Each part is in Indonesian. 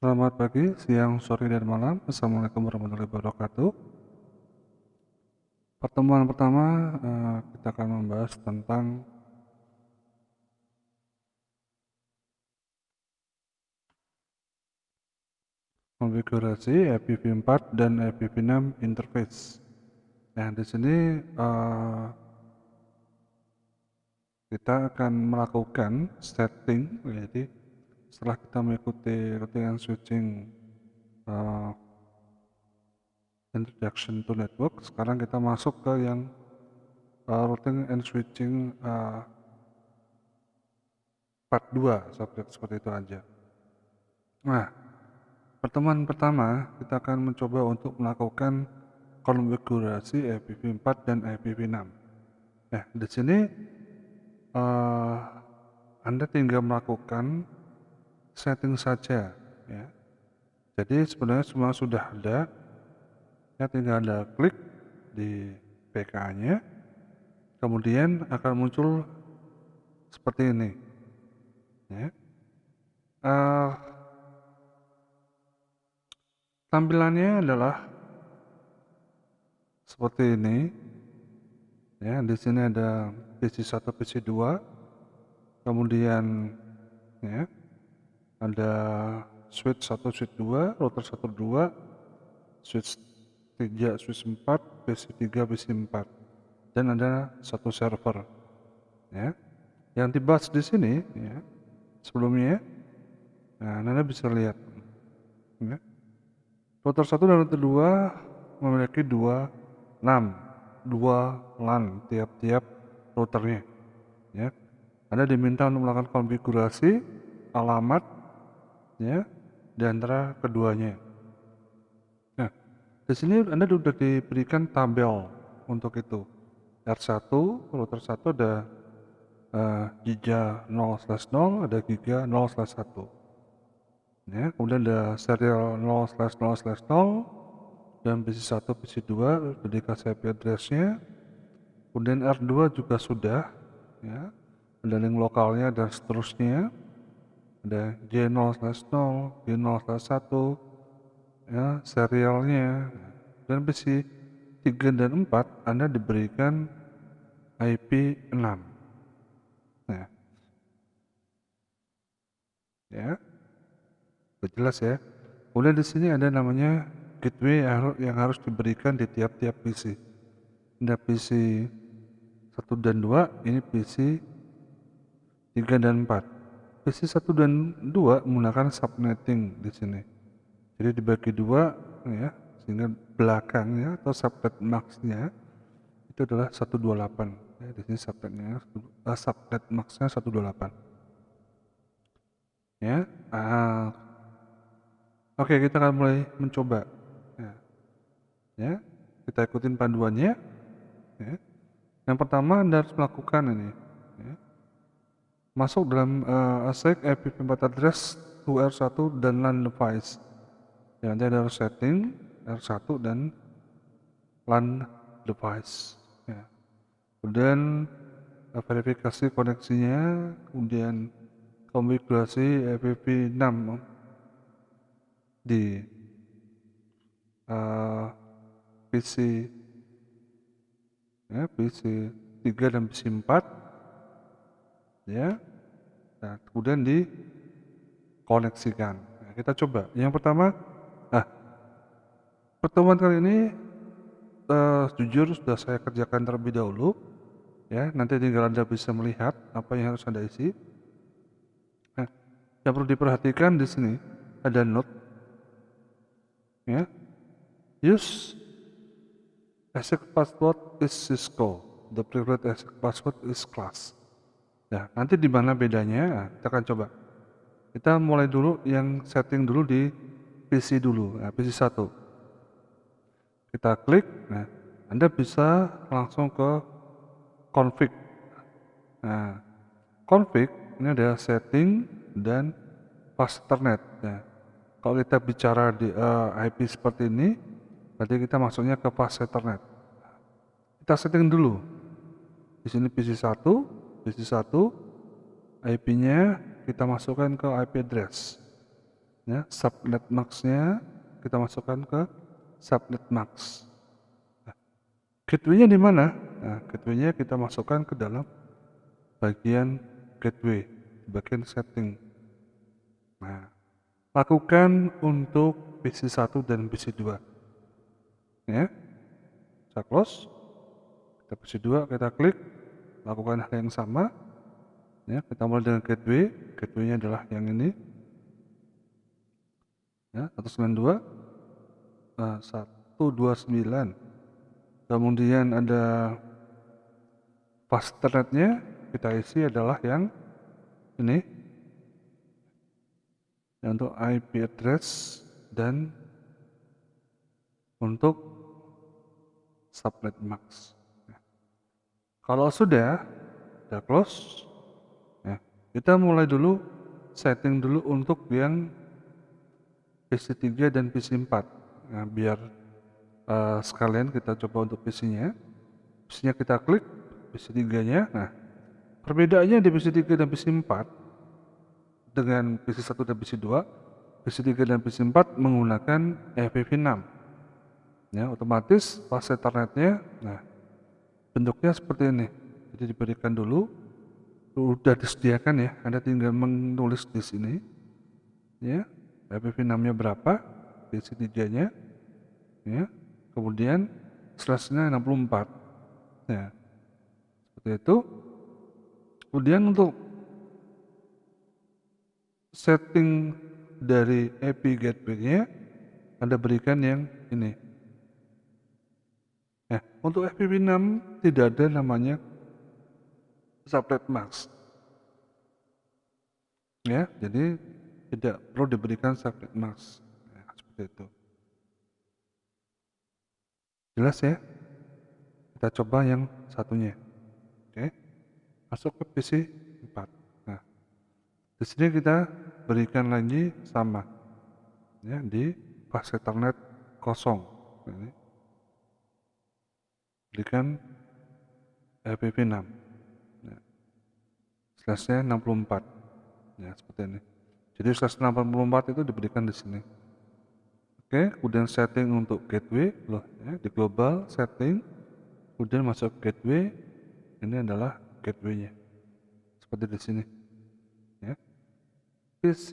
Selamat pagi, siang, sore, dan malam. Assalamualaikum warahmatullahi wabarakatuh. Pertemuan pertama, kita akan membahas tentang konfigurasi IPv4 dan IPv6 interface. Nah, di sini kita akan melakukan setting, jadi setelah kita mengikuti routing switching introduction to network, sekarang kita masuk ke yang routing and switching part 2, seperti itu aja. Nah, pertemuan pertama kita akan mencoba untuk melakukan konfigurasi IPv4 dan IPv6. Nah, di sini Anda tinggal melakukan setting saja, ya. Jadi sebenarnya semua sudah ada, ya, tinggal Anda klik di PKA-nya, kemudian akan muncul seperti ini, ya. Tampilannya adalah seperti ini, ya. Di sini ada PC1, PC2, kemudian, ya, ada switch 1, switch 2, router 1, 2, switch 3, switch 4, PC3, PC4, dan ada satu server, ya. Yang dibahas di sini, ya, sebelumnya, nah, Anda bisa lihat, ya. Router 1 dan router 2 memiliki dua LAN tiap-tiap routernya, ya. Anda diminta untuk melakukan konfigurasi alamat, ya, di antara keduanya. Nah, di sini Anda sudah diberikan tabel untuk itu. R1, router 1 ada giga 0/0, ada giga 0/1. Ya, kemudian ada serial 0/0/0 dan PC1, PC2 sudah dikasih IP address-nya. Kemudian R2 juga sudah, ya, ada link lokalnya dan seterusnya. Ada G0/0, G0/1, ya, serialnya. Dan PC 3 dan 4 Anda diberikan IP 6. Nah, ya, sudah jelas ya. Kemudian di sini ada namanya gateway yang harus diberikan di tiap-tiap PC. Ada PC 1 dan 2, ini PC 3 dan 4. PC 1 dan 2 menggunakan subnetting di sini. Jadi dibagi dua, ya, sehingga belakangnya atau subnet max-nya itu adalah 128. Ya, di sini subnet max-nya 128. Ya, oke, kita akan mulai mencoba. Ya, kita ikutin panduannya. Ya. Yang pertama Anda harus melakukan ini, ya, masuk dalam ASIC IPv4 address to R1 dan LAN device. Ya, nanti ada harus setting R1 dan LAN device. Ya. Kemudian verifikasi koneksinya, kemudian konfigurasi IPv6 di PC, ya, PC 3 dan PC 4, ya. Nah, kemudian dikoneksikan. Nah, kita coba. Yang pertama, pertemuan kali ini jujur sudah saya kerjakan terlebih dahulu, ya. Nanti tinggal Anda bisa melihat apa yang harus Anda isi. Nah, yang perlu diperhatikan di sini ada note, ya. Use ASIC password is Cisco. The preferred ASIC password is class. Nah, nanti di mana bedanya? Nah, kita akan coba. Kita mulai dulu yang setting dulu di PC dulu, nah, PC 1. Kita klik, nah, Anda bisa langsung ke config. Nah, config ini ada setting dan fast ethernet. Nah, kalau kita bicara di IP seperti ini, berarti kita masuknya ke fast ethernet. Kita setting dulu. Di sini PC1, IP-nya kita masukkan ke IP address. Ya, subnet max-nya kita masukkan ke subnet max. Nah, gateway-nya di mana? Nah, gateway-nya kita masukkan ke dalam bagian gateway, bagian setting. Nah, lakukan untuk PC 1 dan PC 2. Ya, kita close. Kita PC 2, kita klik, lakukan hal yang sama. Ya, kita mulai dengan gateway. Gateway-nya adalah yang ini. Ya, 192, 129. Kemudian ada fastnet-nya kita isi adalah yang ini. Untuk IP address dan untuk subnet max. Nah, kalau sudah close, ya, kita mulai dulu setting dulu untuk yang PC 3 dan PC 4. Nah, biar sekalian kita coba untuk PC-nya. PC-nya kita klik, PC 3-nya. Nah, perbedaannya di PC 3 dan PC 4 dengan PC 1 dan PC 2, PC 3 dan PC 4 menggunakan IPv6. Ya, otomatis pas Ethernetnya, nah bentuknya seperti ini. Jadi diberikan dulu, udah disediakan ya, Anda tinggal menulis di sini, ya, IPv6-nya berapa, PC 3-nya, ya, kemudian slash-nya 64, ya, seperti itu. Kemudian untuk setting dari IP gateway-nya, Anda berikan yang ini. Nah, untuk IPv6 tidak ada namanya subnet max. Ya, jadi tidak perlu diberikan subnet max. Ya, seperti itu. Jelas ya? Kita coba yang satunya. Oke. Masuk ke PC 4. Nah, di sini kita berikan lagi sama. Ya, di pas Ethernet kosong. Ini. Berikan IPv6. Ya. Slash-nya 64. Ya, seperti ini. Jadi slash 64 itu diberikan di sini. Oke, kemudian setting untuk gateway, loh ya, di global setting, kemudian masuk gateway, ini adalah gateway-nya. Seperti di sini. Ya. PC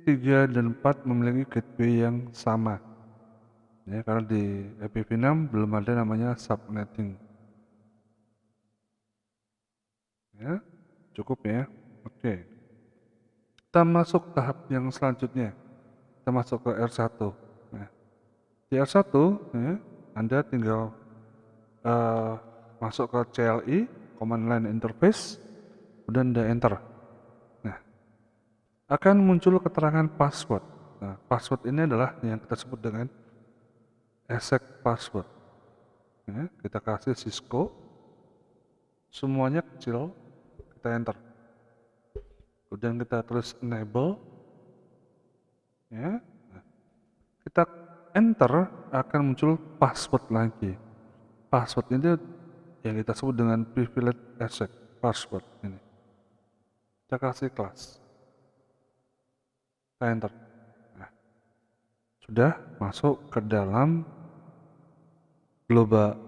3 dan 4 memiliki gateway yang sama. Ya, karena di IPv6 belum ada namanya subnetting. Ya, cukup ya. Oke. Kita masuk tahap yang selanjutnya. Kita masuk ke R1. Nah, di R1 ya, Anda tinggal masuk ke CLI, Command Line Interface, kemudian Anda enter. Nah, akan muncul keterangan password. Nah, password ini adalah yang kita sebut dengan exact password. Ya, kita kasih Cisco, semuanya kecil, kita enter. Kemudian kita tulis enable, ya. Nah, kita enter akan muncul password lagi. Password ini yang kita sebut dengan privilege exact password ini. Kita kasih kelas, kita enter. Nah, sudah masuk ke dalam global,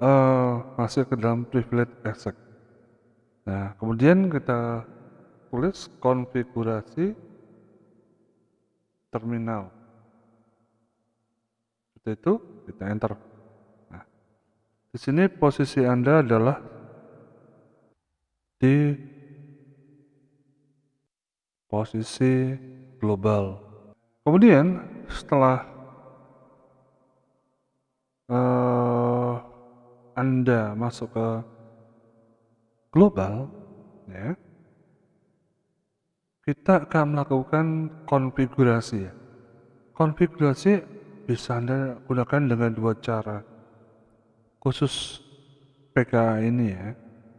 masuk ke dalam privilege exact. Nah, kemudian kita tulis konfigurasi terminal. Seperti itu, kita enter. Nah, di sini posisi Anda adalah di posisi global. Kemudian setelah Anda masuk ke global, ya, kita akan melakukan konfigurasi. Ya. Konfigurasi bisa Anda gunakan dengan dua cara. Khusus PKA ini ya,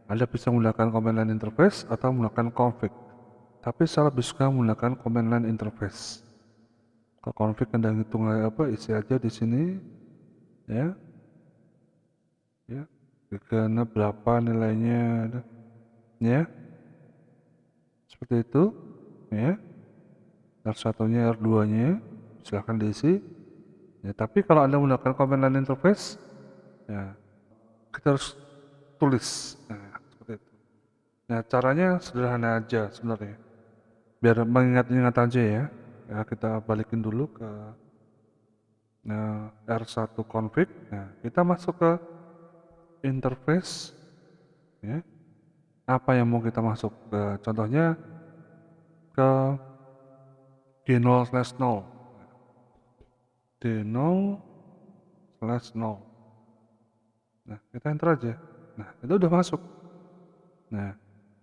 Anda bisa menggunakan command line interface atau menggunakan config. Tapi saya lebih suka menggunakan command line interface. Kalau config Anda hitung apa, isi aja di sini, ya, ya, karena berapa nilainya, ya, seperti itu, ya. R1-nya, R2-nya, silahkan diisi. Ya, tapi kalau Anda menggunakan command line interface, ya, kita harus tulis. Nah, seperti itu. Nah, caranya sederhana aja sebenarnya. Biar mengingat-ingat aja ya. Ya, kita balikin dulu ke R1 config. Nah, kita masuk ke interface. Ya. Apa yang mau kita masuk? Contohnya ke D0/0. D0/0. Nah, kita enter aja. Nah, itu udah masuk. Nah,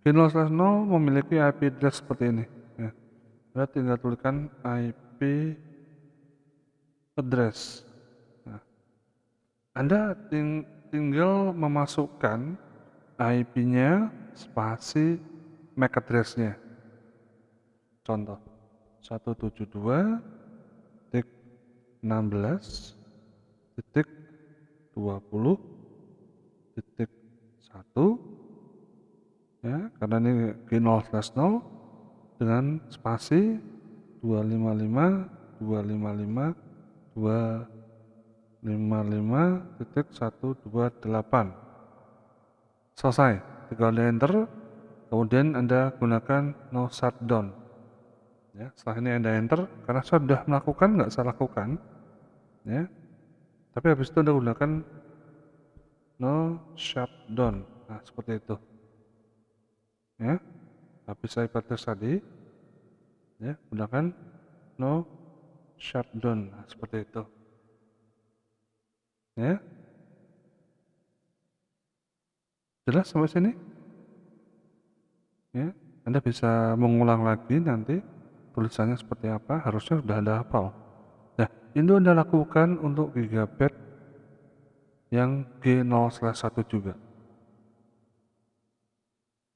D0/0 memiliki IP address seperti ini. Ya. Kita tinggal tuliskan IP address. Nah, Anda tinggal memasukkan IP-nya spasi MAC address-nya. Contoh 172.16.20.1 ya, karena ini G0/0 dengan spasi 255.255.255.128. Selesai. Tinggal Anda enter, kemudian Anda gunakan no shutdown. Ya, setelah ini Anda enter, karena sudah melakukan, nggak saya lakukan. Ya, tapi habis itu Anda gunakan no shutdown. Nah, seperti itu. Ya, habis saya batas tadi, ya, gunakan no shutdown. Nah, seperti itu. Ya, jelas sampai sini? Ya, Anda bisa mengulang lagi nanti tulisannya seperti apa, harusnya sudah Anda hafal. Nah, itu Anda lakukan untuk gigabit yang G0/1 juga.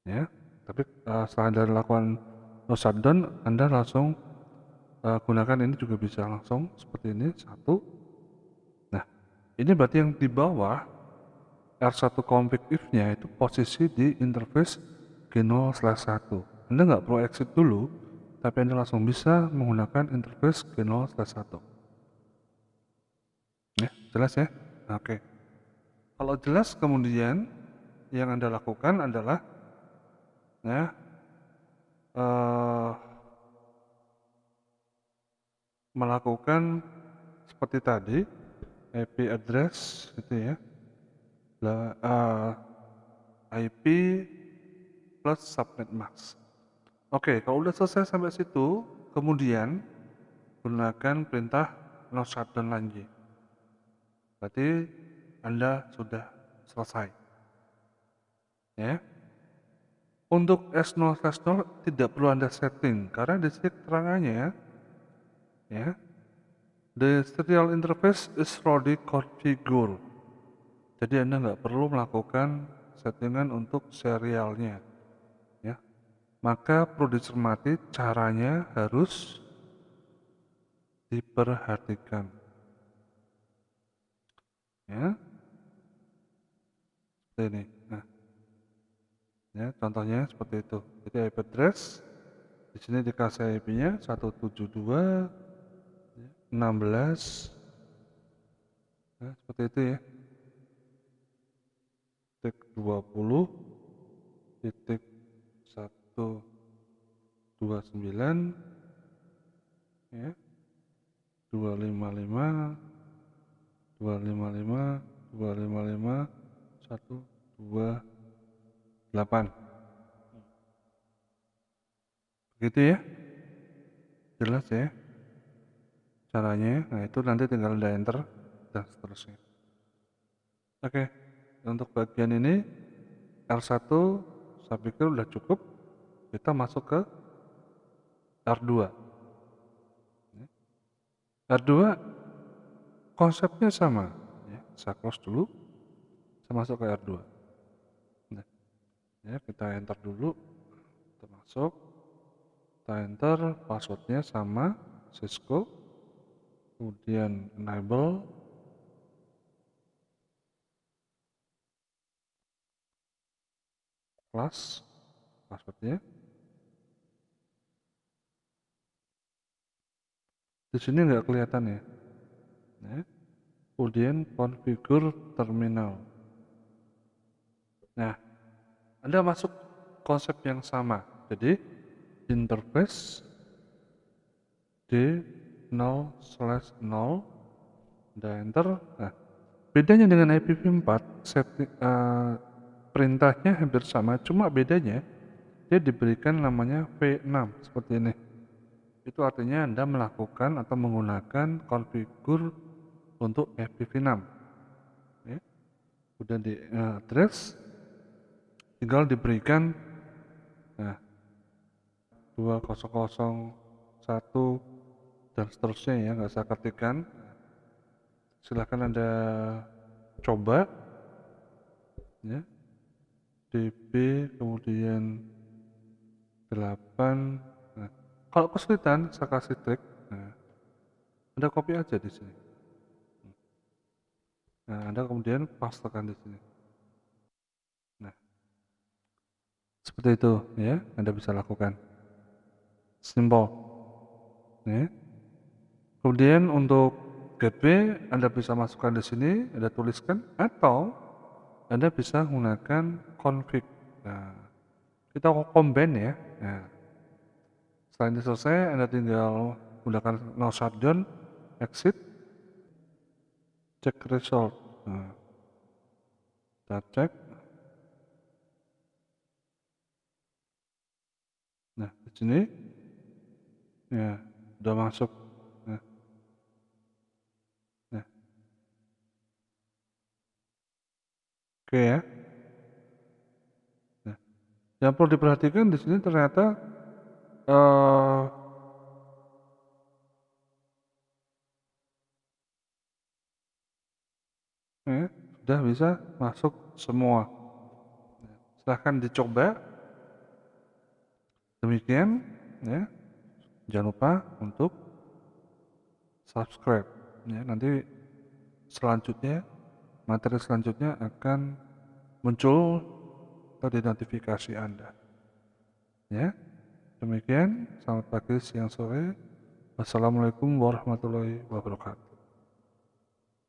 Ya, tapi setelah Anda lakukan no shutdown, Anda langsung gunakan ini juga bisa langsung seperti ini, 1. Nah, ini berarti yang di bawah R1 config if-nya itu posisi di interface G0/1. Anda nggak perlu exit dulu, tapi Anda langsung bisa menggunakan interface G0/1. Ya, jelas ya? Oke. Kalau jelas, kemudian yang Anda lakukan adalah ya, melakukan seperti tadi, IP address gitu ya, IP plus subnet mask. Oke, kalau udah selesai sampai situ, kemudian gunakan perintah no shutdown lagi. Berarti Anda sudah selesai. Ya. Untuk S0/0 tidak perlu Anda setting karena di sini keterangannya ya, the serial interface is already configured. Jadi Anda nggak perlu melakukan settingan untuk serialnya. Ya. Maka perlu dicermati caranya harus diperhatikan. Ya, seperti ini. Nah, ya, contohnya seperti itu. Jadi IP address di sini dikasih IP-nya 172.16. Ya, seperti itu ya. Titik 20 titik 129 ya, 255 255 255 128. Begitu ya, jelas ya caranya. Nah, itu nanti tinggal Anda enter dan seterusnya. Oke, untuk bagian ini R1 saya pikir udah cukup. Kita masuk ke R2. R2 konsepnya sama ya. Saya close dulu, saya masuk ke R2. Nah, ya, kita enter dulu, kita masuk, kita enter, passwordnya sama Cisco, kemudian enable, plus passwordnya, Di sini nggak kelihatan ya. Ya. Kemudian konfigur terminal. Nah, Anda masuk konsep yang sama. Jadi interface D0/0, Anda enter. Nah, bedanya dengan IPv4, perintahnya hampir sama, cuma bedanya dia diberikan namanya V6 seperti ini. Itu artinya Anda melakukan atau menggunakan konfigur untuk IPv6. Ya. Kemudian di address tinggal diberikan 2001 dan seterusnya ya, nggak usah ketikkan. Silahkan Anda coba ya, db kemudian 8. Nah, kalau kesulitan saya kasih trik. Nah, Anda copy aja di sini. Nah, Anda kemudian pastekan di sini. Nah, seperti itu ya, Anda bisa lakukan. Simple. Ya. Kemudian untuk gateway Anda bisa masukkan di sini, Anda tuliskan, atau Anda bisa menggunakan config. Nah, kita combine ya. Nah, setelah ini selesai, Anda tinggal gunakan no shutdown, exit, check result. Nah, kita cek. Nah, di sini ya udah masuk. Nah, nah, oke ya. Nah, yang perlu diperhatikan di sini ternyata eh, sudah bisa masuk semua. Silahkan dicoba. Demikian ya. Jangan lupa untuk subscribe ya. Nanti selanjutnya materi selanjutnya akan muncul di notifikasi Anda. Ya. Demikian, selamat pagi, siang, sore. Wassalamualaikum warahmatullahi wabarakatuh.